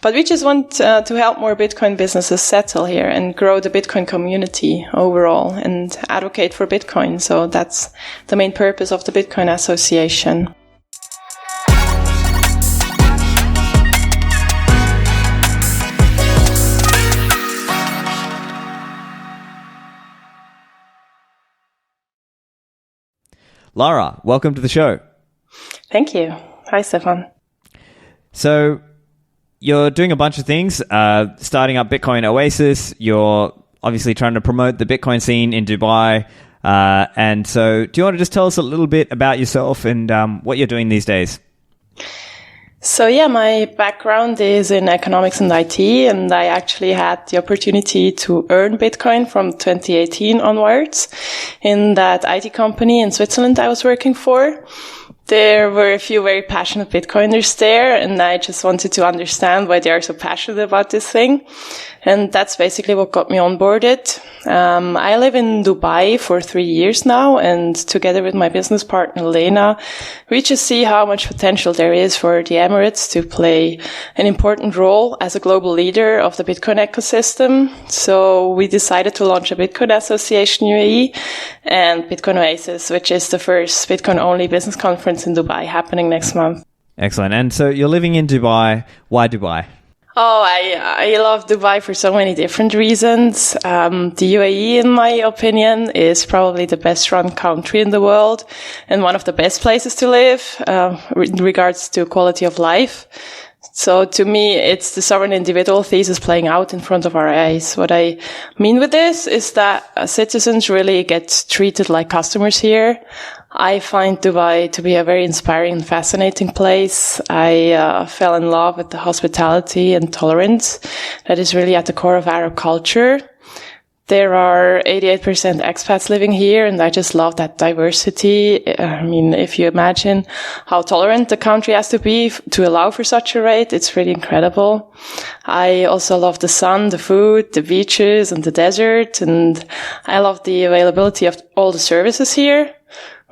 But we just want to help more Bitcoin businesses settle here and grow the Bitcoin community overall and advocate for Bitcoin. So that's the main purpose of the Bitcoin Association. Lara, welcome to the show. Thank you. Hi, Stephan. So you're doing a bunch of things, starting up Bitcoin Oasis. You're obviously trying to promote the Bitcoin scene in Dubai. And so do you want to just tell us a little bit about yourself and what you're doing these days? So yeah, my background is in economics and IT, and I actually had the opportunity to earn Bitcoin from 2018 onwards in that IT company in Switzerland I was working for. There were a few very passionate Bitcoiners there, and I just wanted to understand why they are so passionate about this thing. And that's basically what got me onboarded. I live in Dubai for 3 years now, and together with my business partner, Lena, we just see how much potential there is for the Emirates to play an important role as a global leader of the Bitcoin ecosystem. So we decided to launch a Bitcoin Association UAE and Bitcoin Oasis, which is the first Bitcoin-only business conference in Dubai happening next month. Excellent. And so you're living in Dubai. Why Dubai? Oh, I love Dubai for so many different reasons. The UAE, in my opinion, is probably the best run country in the world and one of the best places to live in regards to quality of life. So to me, it's the sovereign individual thesis playing out in front of our eyes. What I mean with this is that citizens really get treated like customers here. I find Dubai to be a very inspiring and fascinating place. I fell in love with the hospitality and tolerance that is really at the core of Arab culture. There are 88% expats living here, and I just love that diversity. I mean, if you imagine how tolerant the country has to be to allow for such a rate, it's really incredible. I also love the sun, the food, the beaches, and the desert, and I love the availability of all the services here,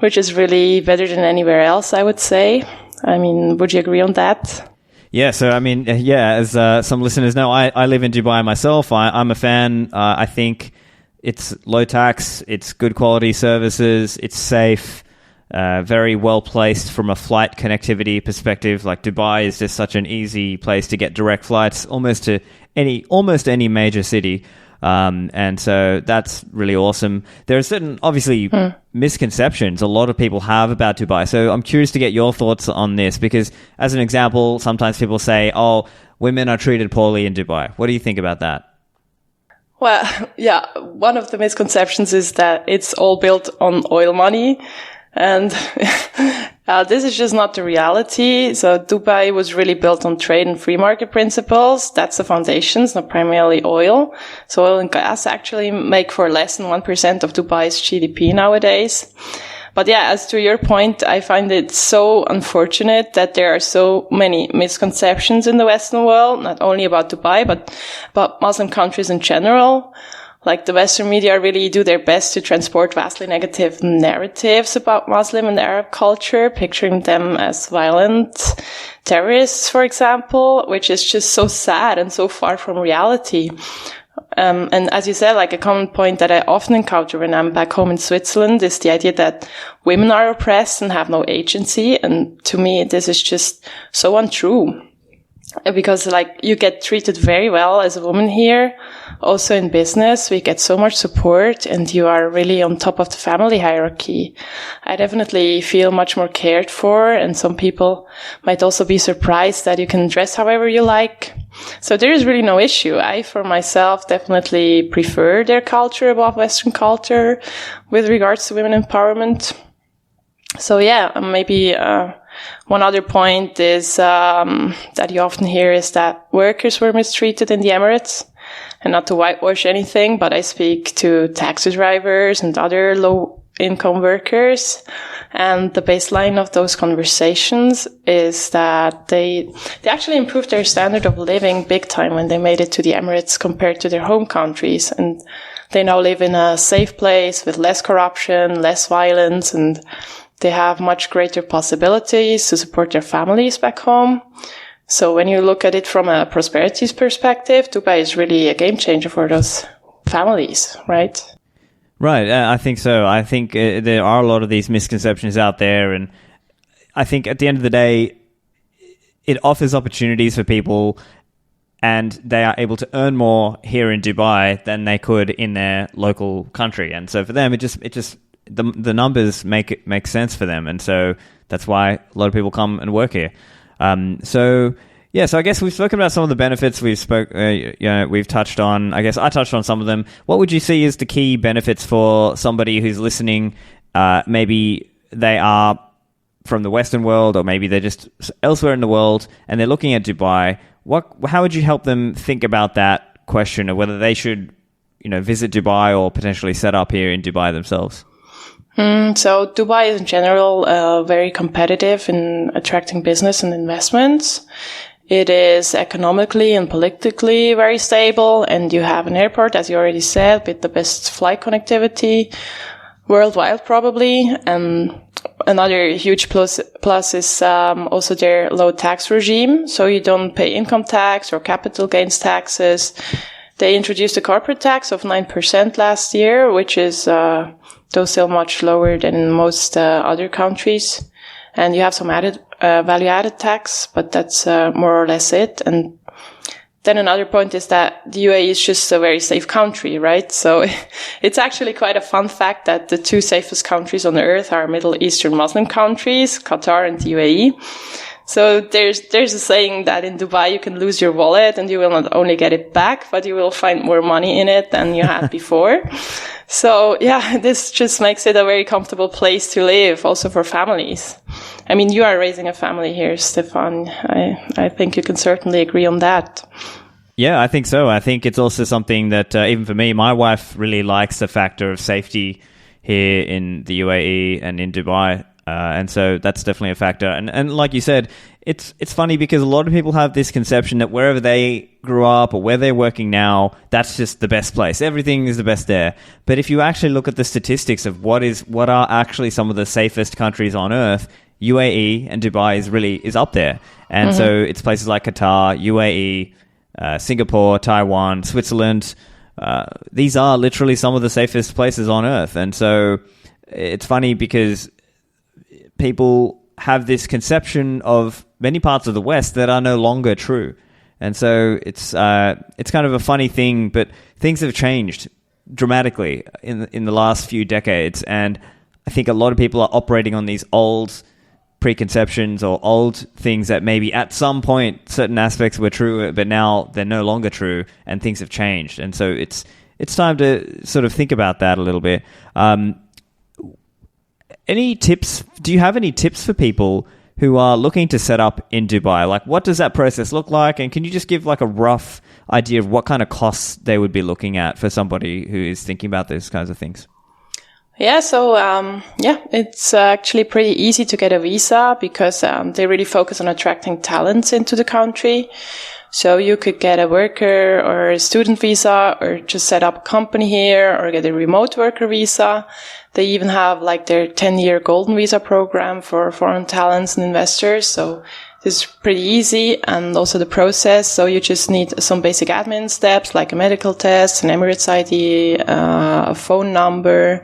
which is really better than anywhere else, I would say. I mean, would you agree on that? Yeah, so I mean, as some listeners know, I live in Dubai myself. I'm a fan. I think it's low tax, it's good quality services, it's safe, very well placed from a flight connectivity perspective. Like Dubai is just such an easy place to get direct flights almost any major city. And so that's really awesome. There are certain, obviously, misconceptions a lot of people have about Dubai. So I'm curious to get your thoughts on this because, as an example, sometimes people say, oh, women are treated poorly in Dubai. What do you think about that? Well, yeah, one of the misconceptions is that it's all built on oil money. And this is just not the reality. So Dubai was really built on trade and free market principles. That's the foundations, not primarily oil. So oil and gas actually make for less than 1% of Dubai's GDP nowadays. But yeah, as to your point, I find it so unfortunate that there are so many misconceptions in the Western world, not only about Dubai, but about Muslim countries in general. Like the Western media really do their best to transport vastly negative narratives about Muslim and Arab culture, picturing them as violent terrorists, for example, which is just so sad and so far from reality. And as you said, like a common point that I often encounter when I'm back home in Switzerland is the idea that women are oppressed and have no agency. And to me, this is just so untrue. Because like you get treated very well as a woman here. Also in business, we get so much support and you are really on top of the family hierarchy. I definitely feel much more cared for, and some people might also be surprised that you can dress however you like. So there is really no issue. I, for myself, definitely prefer their culture above Western culture with regards to women empowerment. So yeah, maybe one other point is that you often hear is that workers were mistreated in the Emirates. And not to whitewash anything, but I speak to taxi drivers and other low-income workers. And the baseline of those conversations is that they actually improved their standard of living big time when they made it to the Emirates compared to their home countries. And they now live in a safe place with less corruption, less violence, and they have much greater possibilities to support their families back home. So when you look at it from a prosperity perspective, Dubai is really a game changer for those families, right? Right, I think so. I think there are a lot of these misconceptions out there, and I think at the end of the day, it offers opportunities for people, and they are able to earn more here in Dubai than they could in their local country. And so for them, it just the numbers make sense for them, and so that's why a lot of people come and work here. So I guess we've spoken about some of the benefits. We've touched on. I guess I touched on some of them. What would you see as the key benefits for somebody who's listening? Maybe they are from the Western world, or maybe they're just elsewhere in the world, and they're looking at Dubai. How would you help them think about that question of whether they should, visit Dubai or potentially set up here in Dubai themselves? So Dubai is in general very competitive in attracting business and investments. It is economically and politically very stable, and you have an airport, as you already said, with the best flight connectivity worldwide, probably. And another huge plus is also their low tax regime. So you don't pay income tax or capital gains taxes. They introduced a corporate tax of 9% last year, which is though still much lower than in most other countries. And you have some value-added tax, but that's more or less it. And then another point is that the UAE is just a very safe country, right? So it's actually quite a fun fact that the two safest countries on the earth are Middle Eastern Muslim countries, Qatar and the UAE. So there's a saying that in Dubai you can lose your wallet and you will not only get it back, but you will find more money in it than you had before. So yeah, this just makes it a very comfortable place to live, also for families. I mean, you are raising a family here, Stephan. I think you can certainly agree on that. Yeah, I think so. I think it's also something that even for me, my wife really likes the factor of safety here in the UAE and in Dubai. And so that's definitely a factor. And like you said, it's funny because a lot of people have this conception that wherever they grew up or where they're working now, that's just the best place. Everything is the best there. But if you actually look at the statistics of what are actually some of the safest countries on earth, UAE and Dubai is up there. And so it's places like Qatar, UAE, Singapore, Taiwan, Switzerland. These are literally some of the safest places on earth. And so it's funny because people have this conception of many parts of the West that are no longer true. And so it's kind of a funny thing, but things have changed dramatically in the last few decades. And I think a lot of people are operating on these old preconceptions or old things that maybe at some point certain aspects were true, but now they're no longer true and things have changed. And so it's time to sort of think about that a little bit. Any tips? Do you have any tips for people who are looking to set up in Dubai? Like, what does that process look like? And can you just give like a rough idea of what kind of costs they would be looking at for somebody who is thinking about those kinds of things? Yeah, so it's actually pretty easy to get a visa because they really focus on attracting talents into the country. So you could get a worker or a student visa or just set up a company here or get a remote worker visa. They even have like their 10-year golden visa program for foreign talents and investors. So this is pretty easy, and also the process. So you just need some basic admin steps like a medical test, an Emirates ID, a phone number.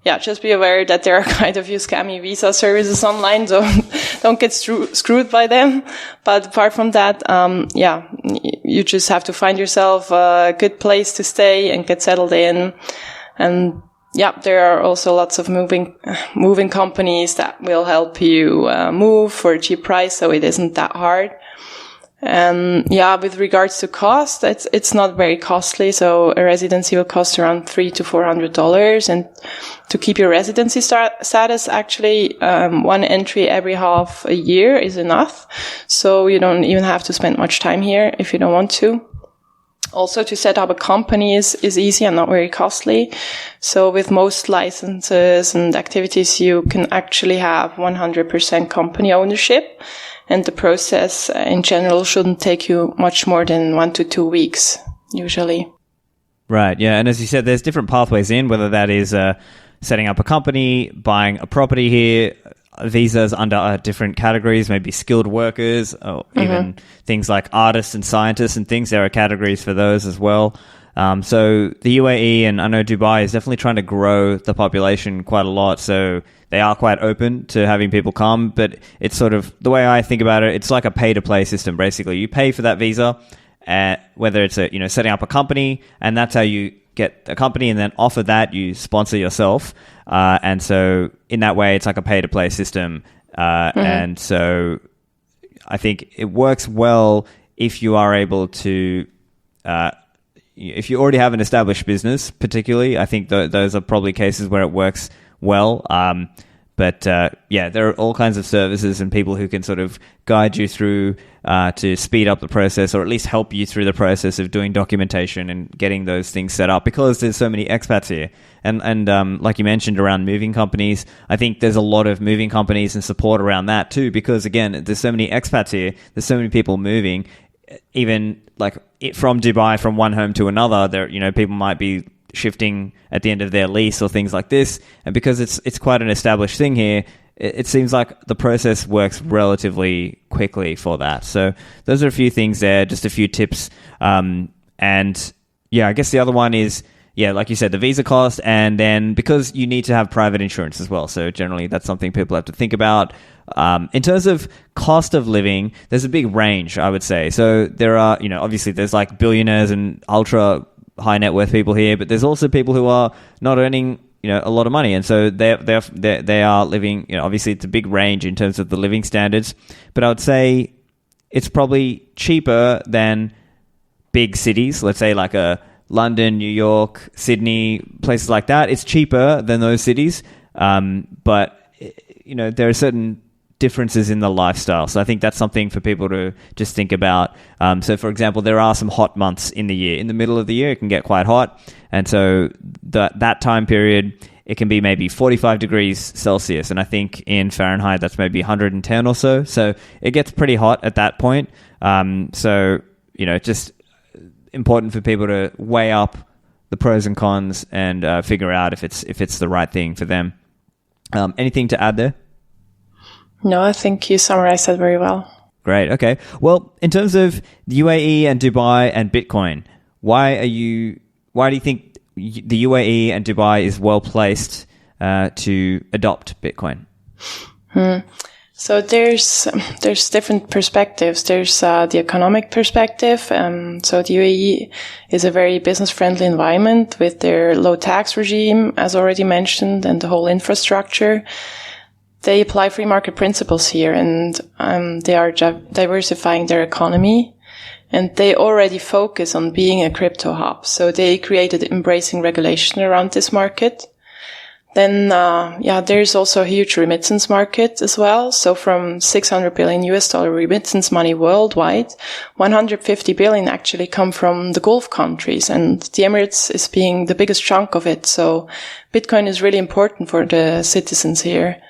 Yeah, just be aware that there are quite a few scammy visa services online, so don't get screwed by them. But apart from that, you just have to find yourself a good place to stay and get settled in. And yeah, there are also lots of moving companies that will help you move for a cheap price, so it isn't that hard. And with regards to cost, it's not very costly. So a residency will cost around $300 to $400. And to keep your residency status, actually, one entry every half a year is enough. So you don't even have to spend much time here if you don't want to. Also, to set up a company is easy and not very costly. So with most licenses and activities, you can actually have 100% company ownership. And the process in general shouldn't take you much more than 1 to 2 weeks, usually. Right, yeah. And as you said, there's different pathways in, whether that is setting up a company, buying a property here. visas under different categories, maybe skilled workers, or even things like artists and scientists and things. There are categories for those as well. So the UAE, and I know Dubai, is definitely trying to grow the population quite a lot. So they are quite open to having people come, but it's sort of, the way I think about it, it's like a pay-to-play system, basically. You pay for that visa, whether it's setting up a company, and that's how you get a company, and then off of that, you sponsor yourself. And so in that way, it's like a pay-to-play system. And so I think it works well if you are able to... if you already have an established business, particularly, I think those are probably cases where it works well. But there are all kinds of services and people who can sort of guide you through to speed up the process, or at least help you through the process of doing documentation and getting those things set up, because there's so many expats here. And like you mentioned around moving companies, I think there's a lot of moving companies and support around that too, because again, there's so many expats here, there's so many people moving. Even like from Dubai, from one home to another, there, people might be shifting at the end of their lease or things like this. And because it's quite an established thing here, it seems like the process works relatively quickly for that. So those are a few things there, just a few tips. And I guess the other one is, like you said, the visa cost, and then because you need to have private insurance as well. So generally that's something people have to think about. In terms of cost of living, there's a big range, I would say. So there are, obviously there's like billionaires and ultra high net worth people here, but there's also people who are not earning, a lot of money. And so they are living, obviously it's a big range in terms of the living standards, but I would say it's probably cheaper than big cities. Let's say like a London, New York, Sydney, places like that. It's cheaper than those cities. But there are certain differences in the lifestyle. So I think that's something for people to just think about. So for example, there are some hot months in the year. In the middle of the year, it can get quite hot. And so that time period, it can be maybe 45 degrees Celsius. And I think in Fahrenheit, that's maybe 110 or so. So it gets pretty hot at that point. Just important for people to weigh up the pros and cons and figure out if it's the right thing for them. Anything to add there? No, I think you summarized that very well. Great. Okay. Well, in terms of the UAE and Dubai and Bitcoin, why do you think the UAE and Dubai is well placed to adopt Bitcoin? So there's different perspectives. There's the economic perspective. So the UAE is a very business-friendly environment with their low tax regime, as already mentioned, and the whole infrastructure. They apply free market principles here, and they are diversifying their economy. And they already focus on being a crypto hub. So they created embracing regulation around this market. Then, there's also a huge remittance market as well. So from $600 billion remittance money worldwide, 150 billion actually come from the Gulf countries, and the Emirates is being the biggest chunk of it. So Bitcoin is really important for the citizens here.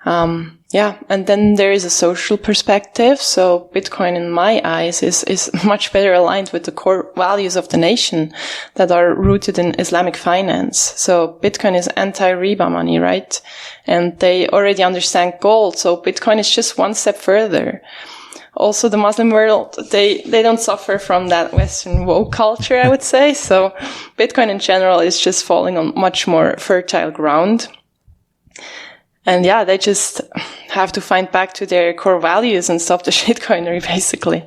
And then there is a social perspective. So Bitcoin, in my eyes, is much better aligned with the core values of the nation that are rooted in Islamic finance. So Bitcoin is anti-riba money, right? And they already understand gold. So Bitcoin is just one step further. Also, the Muslim world, they don't suffer from that Western woke culture, I would say. So Bitcoin in general is just falling on much more fertile ground. And they just have to find back to their core values and stop the shitcoinery, basically.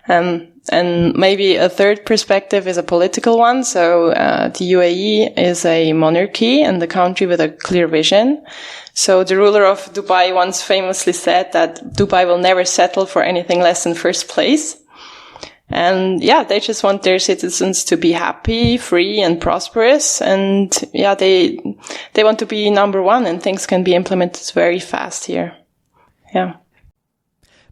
And maybe a third perspective is a political one. So, the UAE is a monarchy and a country with a clear vision. So the ruler of Dubai once famously said that Dubai will never settle for anything less than first place. And they just want their citizens to be happy, free, and prosperous. And they want to be number one, and things can be implemented very fast here. Yeah.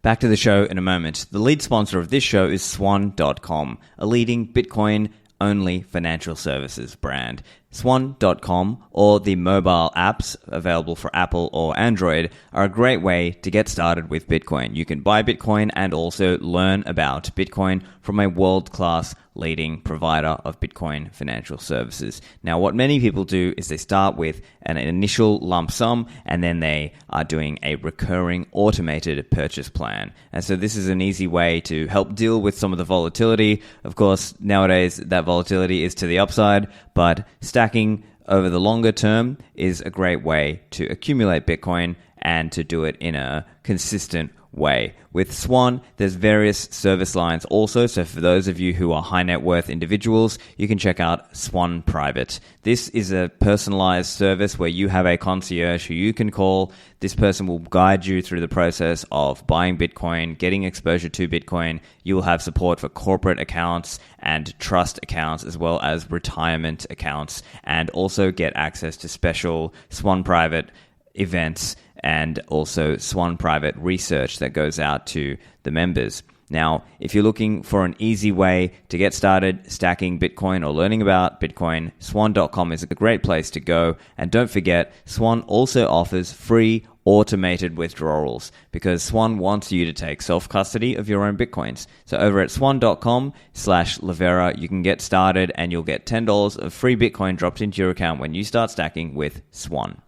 Back to the show in a moment. The lead sponsor of this show is Swan.com, a leading Bitcoin only financial services brand. Swan.com or the mobile apps available for Apple or Android are a great way to get started with Bitcoin. You can buy Bitcoin and also learn about Bitcoin from a world-class leading provider of Bitcoin financial services. Now, what many people do is they start with an initial lump sum and then they are doing a recurring automated purchase plan. And so this is an easy way to help deal with some of the volatility. Of course, nowadays that volatility is to the upside, but stacking over the longer term is a great way to accumulate Bitcoin and to do it in a consistent way. With Swan, there's various service lines also. So for those of you who are high net worth individuals, you can check out Swan Private. This is a personalized service where you have a concierge who you can call. This person will guide you through the process of buying Bitcoin, getting exposure to Bitcoin. You will have support for corporate accounts and trust accounts, as well as retirement accounts, and also get access to special Swan Private events and also Swan Private research that goes out to the members. Now, if you're looking for an easy way to get started stacking Bitcoin or learning about Bitcoin, Swan.com is a great place to go. And don't forget, Swan also offers free automated withdrawals because Swan wants you to take self-custody of your own Bitcoins. So over at swan.com/Livera, you can get started and you'll get $10 of free Bitcoin dropped into your account when you start stacking with Swan.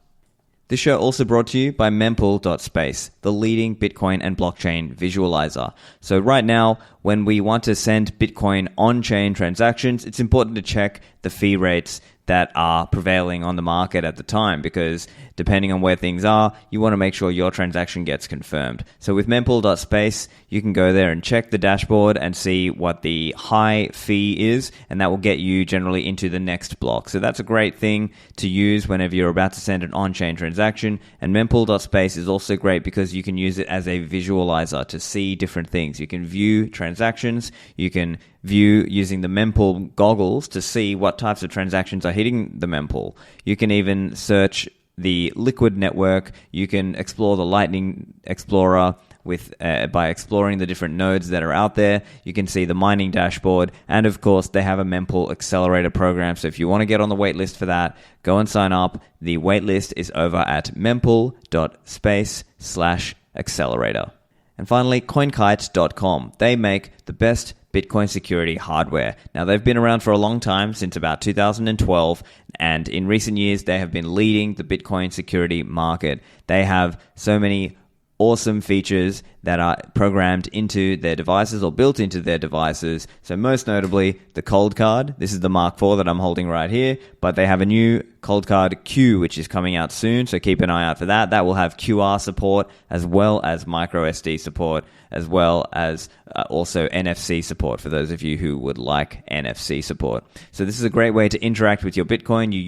This show also brought to you by Mempool.space, the leading Bitcoin and blockchain visualizer. So right now, when we want to send Bitcoin on-chain transactions, it's important to check the fee rates that are prevailing on the market at the time, because depending on where things are, you want to make sure your transaction gets confirmed. So with Mempool.space, you can go there and check the dashboard and see what the high fee is, and that will get you generally into the next block. So that's a great thing to use whenever you're about to send an on-chain transaction. And Mempool.space is also great because you can use it as a visualizer to see different things. You can view transactions, you can view using the Mempool goggles to see what types of transactions are hitting the Mempool. You can even search the Liquid network. You can explore the Lightning Explorer with by exploring the different nodes that are out there. You can see the mining dashboard, and of course they have a Mempool accelerator program. So if you want to get on the waitlist for that, go and sign up. The waitlist is over at mempool.space/accelerator. And finally, CoinKite.com. They make the best Bitcoin security hardware. Now, they've been around for a long time, since about 2012, and in recent years, they have been leading the Bitcoin security market. They have so many awesome features that are programmed into their devices or built into their devices. So most notably, the cold card. This is the Mark IV that I'm holding right here, but they have a new cold card Q, which is coming out soon. So keep an eye out for that. That will have QR support as well as micro SD support, as well as also NFC support for those of you who would like NFC support. So this is a great way to interact with your Bitcoin. You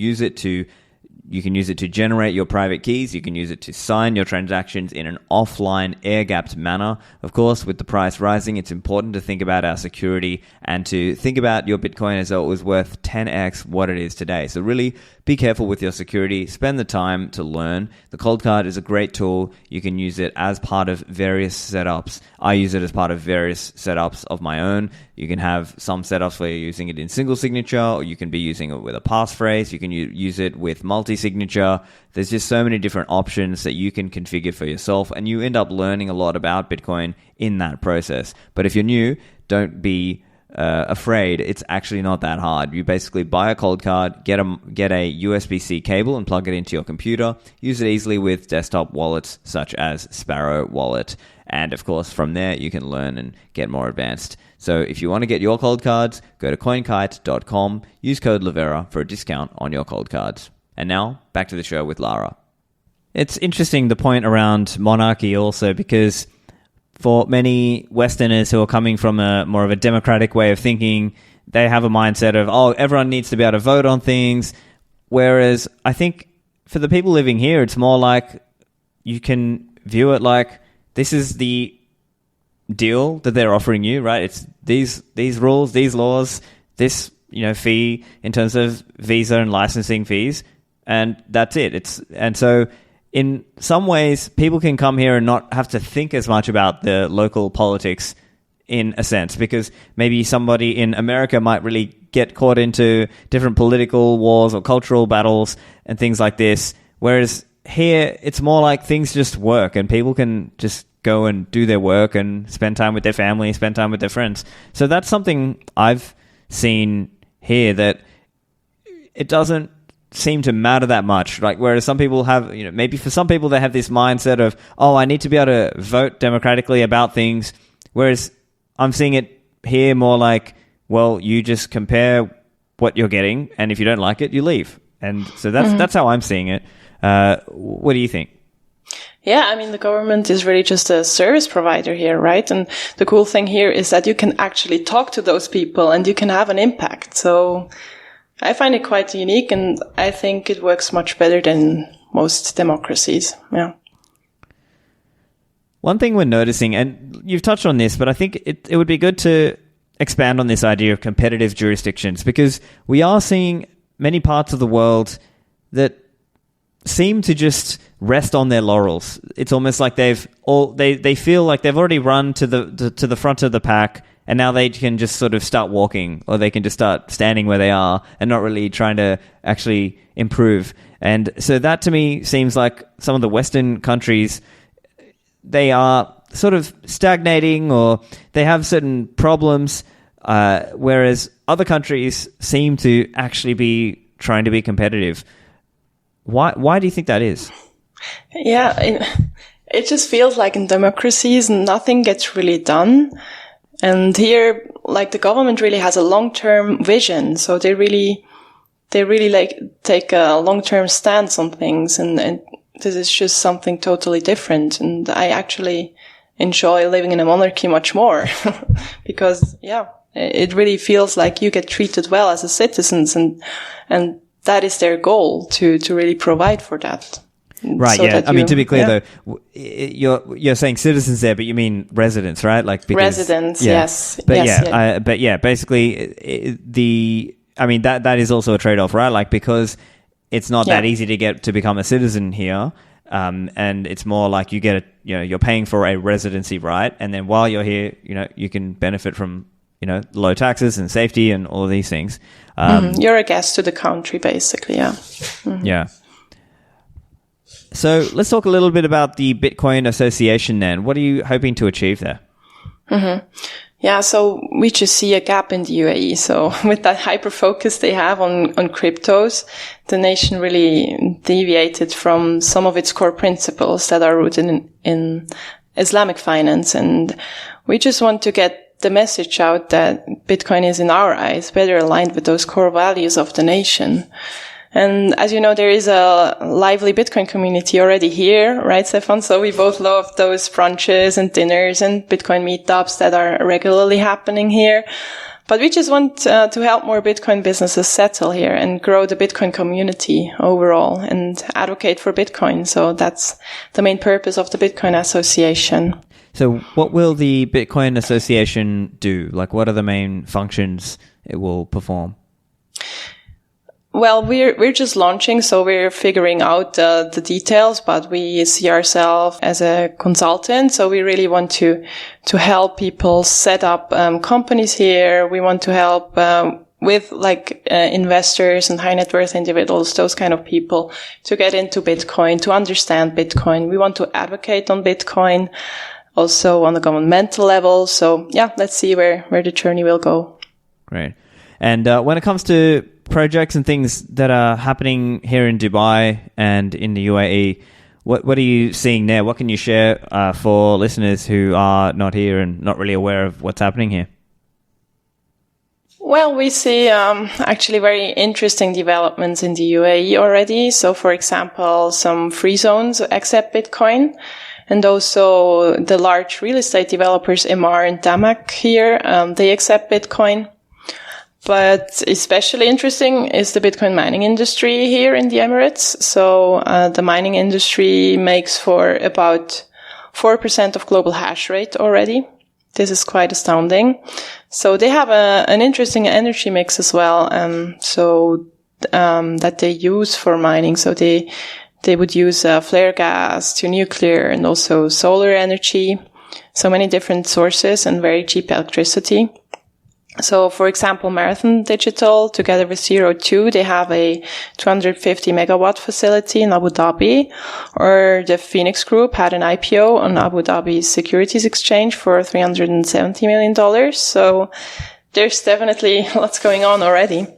can use it to generate your private keys. You can use it to sign your transactions in an offline, air-gapped manner. Of course, with the price rising, it's important to think about our security and to think about your Bitcoin as though it was worth 10x what it is today. So really be careful with your security. Spend the time to learn. The cold card is a great tool. You can use it as part of various setups. I use it as part of various setups of my own. You can have some setups where you're using it in single signature, or you can be using it with a passphrase. You can use it with multi-signature. There's just so many different options that you can configure for yourself, and you end up learning a lot about Bitcoin in that process. But if you're new, don't be afraid. It's actually not that hard. You basically buy a cold card, get a USB-C cable and plug it into your computer. Use it easily with desktop wallets such as Sparrow Wallet. And of course, from there, you can learn and get more advanced. So if you want to get your cold cards, go to CoinKite.com, use code Livera for a discount on your cold cards. And now, back to the show with Lara. It's interesting, the point around monarchy also, because for many Westerners who are coming from a more of a democratic way of thinking, they have a mindset of, oh, everyone needs to be able to vote on things. Whereas I think for the people living here, it's more like you can view it like this is the deal that they're offering you, right? It's these rules, these laws, this fee in terms of visa and licensing fees, and that's it. And so in some ways, people can come here and not have to think as much about the local politics in a sense, because maybe somebody in America might really get caught into different political wars or cultural battles and things like this. Whereas here, it's more like things just work and people can just go and do their work and spend time with their family, spend time with their friends. So that's something I've seen here, that it doesn't seem to matter that much. Like, whereas some people have, maybe for some people they have this mindset of, oh, I need to be able to vote democratically about things. Whereas I'm seeing it here more like, well, you just compare what you're getting, and if you don't like it, you leave. And so that's how I'm seeing it. What do you think? Yeah, I mean, the government is really just a service provider here, right? And the cool thing here is that you can actually talk to those people and you can have an impact. So I find it quite unique, and I think it works much better than most democracies. Yeah. One thing we're noticing, and you've touched on this, but I think it would be good to expand on this idea of competitive jurisdictions, because we are seeing many parts of the world that seem to just rest on their laurels. It's almost like they feel like they've already run to the front of the pack, and now they can just sort of start walking, or they can just start standing where they are and not really trying to actually improve. And so that to me seems like some of the Western countries, they are sort of stagnating, or they have certain problems, whereas other countries seem to actually be trying to be competitive. Why do you think that is? Yeah, it just feels like in democracies nothing gets really done. And here, like, the government really has a long-term vision. So they really like take a long-term stance on things. And this is just something totally different. And I actually enjoy living in a monarchy much more because, yeah, it really feels like you get treated well as a citizens, and that is their goal, to really provide for that. Right. So yeah. I mean, to be clear, though, you're saying citizens there, but you mean residents, right? Like, because, residents. Yeah. Yes. But yes, basically that is also a trade-off, right? Like, because it's not that easy to become a citizen here. And it's more like you're paying for a residency, right? And then while you're here, you can benefit from, low taxes and safety and all of these things. You're a guest to the country, basically. Yeah. Mm-hmm. Yeah. So let's talk a little bit about the Bitcoin Association then. What are you hoping to achieve there? Mm-hmm. Yeah, so we just see a gap in the UAE. So with that hyper focus they have on cryptos, the nation really deviated from some of its core principles that are rooted in Islamic finance. And we just want to get the message out that Bitcoin is, in our eyes, better aligned with those core values of the nation. And as you know, there is a lively Bitcoin community already here, right, Stephan? So we both love those brunches and dinners and Bitcoin meetups that are regularly happening here. But we just want to help more Bitcoin businesses settle here and grow the Bitcoin community overall and advocate for Bitcoin. So that's the main purpose of the Bitcoin Association. So what will the Bitcoin Association do? Like, what are the main functions it will perform? Well, we're just launching, so we're figuring out the details, but we see ourselves as a consultant. So we really want to help people set up companies here. We want to help with investors and high net worth individuals, those kind of people, to get into Bitcoin, to understand Bitcoin. We want to advocate on Bitcoin, also on the governmental level. So yeah, let's see where the journey will go. Great. And when it comes to projects and things that are happening here in Dubai and in the UAE, what are you seeing there? What can you share for listeners who are not here and not really aware of what's happening here? Well, we see actually very interesting developments in the UAE already. So, for example, some free zones accept Bitcoin. And also the large real estate developers, Emar and Damak here, they accept Bitcoin. But especially interesting is the Bitcoin mining industry here in the Emirates. So the mining industry makes for about 4% of global hash rate already. This is quite astounding. So they have an interesting energy mix as well. That they use for mining. So they would use flare gas to nuclear and also solar energy. so many different sources and very cheap electricity. So, for example, Marathon Digital, together with Zero2, they have a 250 megawatt facility in Abu Dhabi, or the Phoenix Group had an IPO on Abu Dhabi's Securities Exchange for $370 million. So there's definitely lots going on already.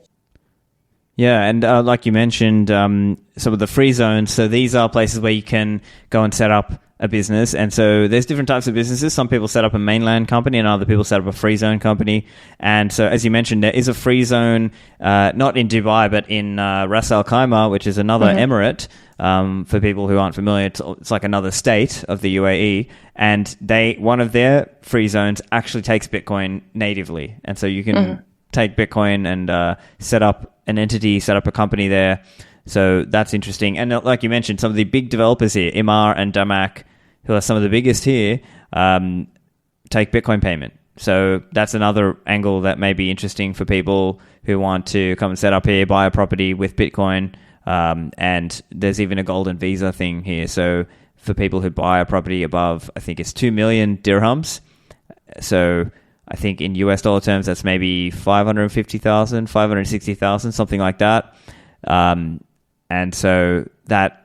Yeah, and like you mentioned, some of the free zones. So these are places where you can go and set up a business. And so there's different types of businesses. Some people set up a mainland company and other people set up a free zone company. And so, as you mentioned, there is a free zone, not in Dubai, but in Ras Al Khaimah, which is another emirate. For people who aren't familiar, it's like another state of the UAE. And one of their free zones actually takes Bitcoin natively. And so you can take Bitcoin and set up an entity, set up a company there. So that's interesting. And like you mentioned, some of the big developers here, Imar and Damak, who are some of the biggest here, take Bitcoin payment. So that's another angle that may be interesting for people who want to come and set up here, buy a property with Bitcoin. And there's even a golden visa thing here. So for people who buy a property above, I think it's 2 million dirhams. So I think in US dollar terms, that's maybe 550,000, 560,000, something like that. And so that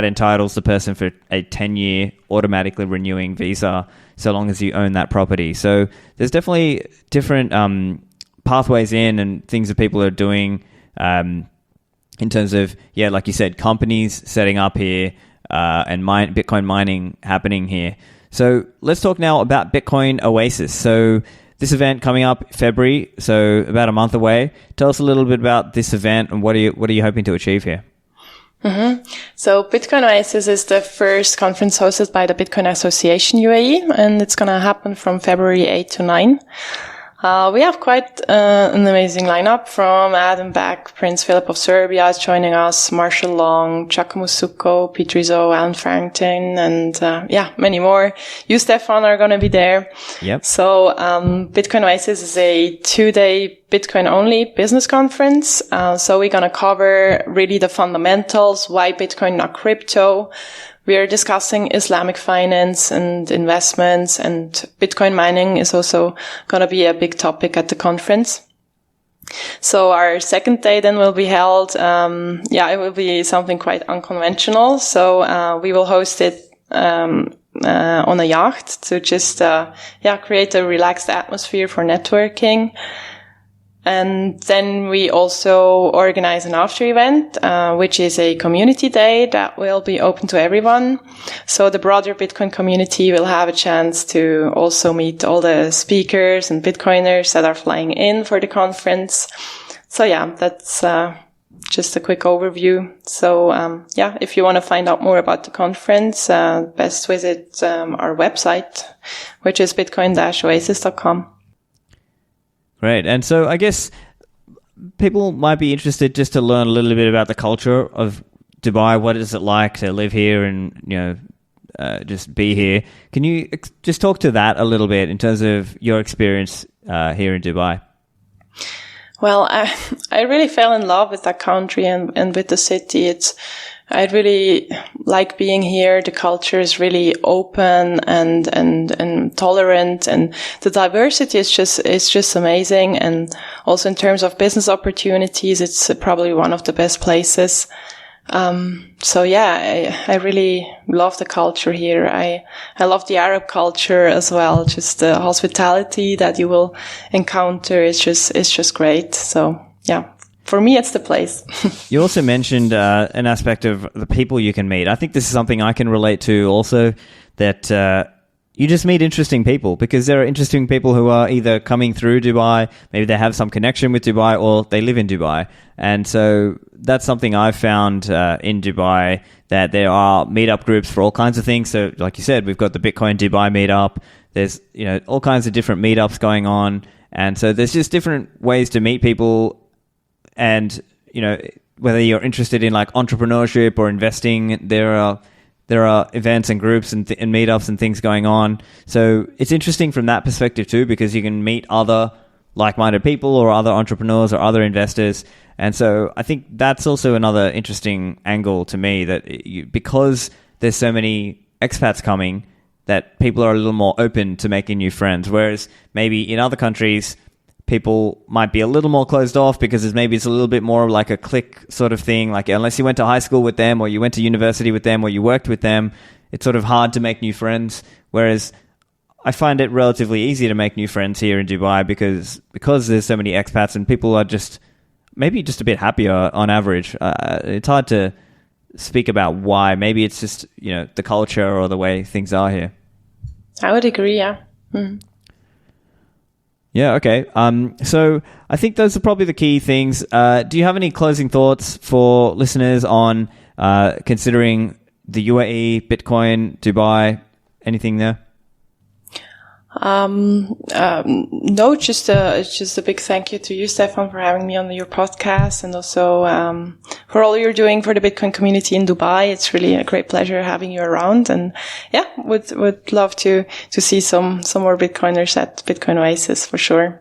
entitles the person for a 10-year automatically renewing visa so long as you own that property. So there's definitely different pathways in and things that people are doing in terms of, like you said, companies setting up here and Bitcoin mining happening here. So let's talk now about Bitcoin Oasis. So this event coming up February, so about a month away. Tell us a little bit about this event and what are you hoping to achieve here? So Bitcoin Oasis is the first conference hosted by the Bitcoin Association UAE, and it's going to happen from February 8 to 9. We have quite an amazing lineup from Adam Beck, Prince Philip of Serbia is joining us, Marshall Long, Giacomo Succo, Pete Rizzo, Alan Farrington, and many more. You, Stephan, are going to be there. Yep. So Bitcoin Oasis is a 2-day Bitcoin-only business conference. So we're going to cover really the fundamentals, why Bitcoin, not crypto. We are discussing Islamic finance and investments, and Bitcoin mining is also going to be a big topic at the conference. So our second day then will be held, it will be something quite unconventional. So we will host it on a yacht to just create a relaxed atmosphere for networking. And then we also organize an after event, which is a community day that will be open to everyone. So the broader Bitcoin community will have a chance to also meet all the speakers and Bitcoiners that are flying in for the conference. So that's just a quick overview. So if you want to find out more about the conference, best visit our website, which is bitcoin-oasis.com. Great. And so I guess people might be interested just to learn a little bit about the culture of Dubai. What is it like to live here and, just be here? Can you just talk to that a little bit in terms of your experience here in Dubai? Well, I really fell in love with that country and with the city. I really like being here. The culture is really open and tolerant, and the diversity is just amazing. And also in terms of business opportunities, it's probably one of the best places. I really love the culture here. I love the Arab culture as well. Just the hospitality that you will encounter is just great. So yeah. For me, it's the place. You also mentioned an aspect of the people you can meet. I think this is something I can relate to also, that you just meet interesting people, because there are interesting people who are either coming through Dubai, maybe they have some connection with Dubai, or they live in Dubai. And so that's something I've found in Dubai, that there are meetup groups for all kinds of things. So like you said, we've got the Bitcoin Dubai meetup. There's all kinds of different meetups going on. And so there's just different ways to meet people. And, whether you're interested in like entrepreneurship or investing, there are events and groups and meetups and things going on. So it's interesting from that perspective too, because you can meet other like-minded people or other entrepreneurs or other investors. And so I think that's also another interesting angle to me, that because there's so many expats coming, that people are a little more open to making new friends, whereas maybe in other countries, people might be a little more closed off because it's a little bit more like a clique sort of thing. Like unless you went to high school with them or you went to university with them or you worked with them, it's sort of hard to make new friends. Whereas I find it relatively easy to make new friends here in Dubai because there's so many expats and people are maybe just a bit happier on average. It's hard to speak about why. Maybe it's just, the culture or the way things are here. I would agree, yeah. Mm. Yeah, okay. So I think those are probably the key things. Do you have any closing thoughts for listeners on considering the UAE, Bitcoin, Dubai, anything there? No, just a big thank you to you, Stephan, for having me on your podcast, and also for all you're doing for the Bitcoin community in Dubai. It's really a great pleasure having you around, and yeah, would love to see some more Bitcoiners at Bitcoin Oasis for sure.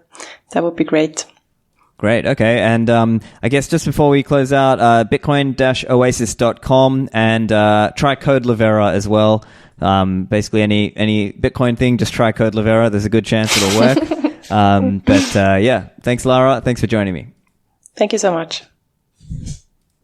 That would be great. Great. Okay. And I guess just before we close out, bitcoin-oasis.com and try code Livera as well. Basically any Bitcoin thing, just try code Livera. There's a good chance it'll work. But yeah, thanks, Lara. Thanks for joining me. Thank you so much.